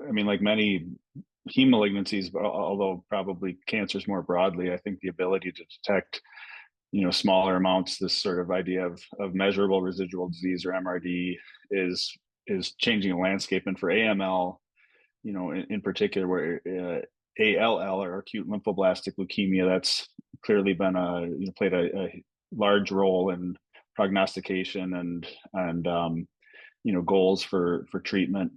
I mean, like many heme malignancies, although probably cancers more broadly, I think the ability to detect, smaller amounts, this sort of idea of measurable residual disease or MRD is changing the landscape. And for AML, in particular, where ALL or acute lymphoblastic leukemia, that's clearly been played a large role in prognostication and goals for treatment.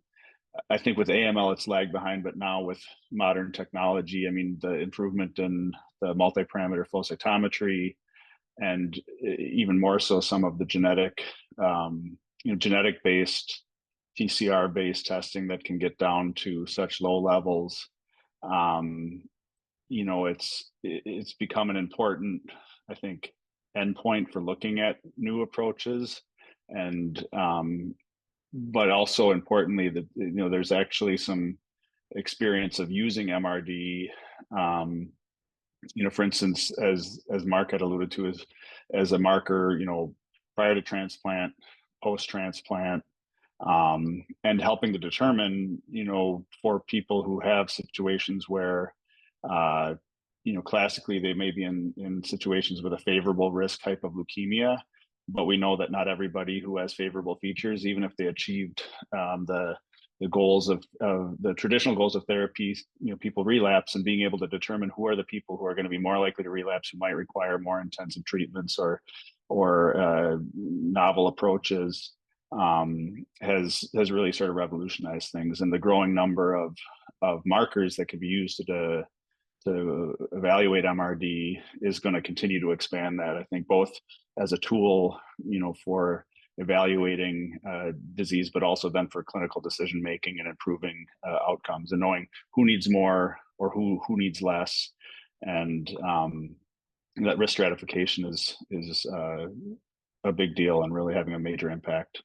I think with AML it's lagged behind, but now with modern technology, I mean, the improvement in the multi-parameter flow cytometry, and even more so some of the genetic based PCR based testing that can get down to such low levels. um, it's become an important, I think, endpoint for looking at new approaches. And but also importantly, that there's actually some experience of using MRD. For instance, as Mark had alluded to, as a marker, prior to transplant, post transplant, and helping to determine, for people who have situations where, classically they may be in situations with a favorable risk type of leukemia, but we know that not everybody who has favorable features, even if they achieved the goals of the traditional goals of therapy, people relapse, and being able to determine who are the people who are going to be more likely to relapse, who might require more intensive treatments or novel approaches, has really sort of revolutionized things. And the growing number of markers that can be used to evaluate MRD is going to continue to expand that. I think both as a tool, for evaluating disease, but also then for clinical decision making and improving outcomes, and knowing who needs more or who needs less. And that risk stratification is a big deal and really having a major impact.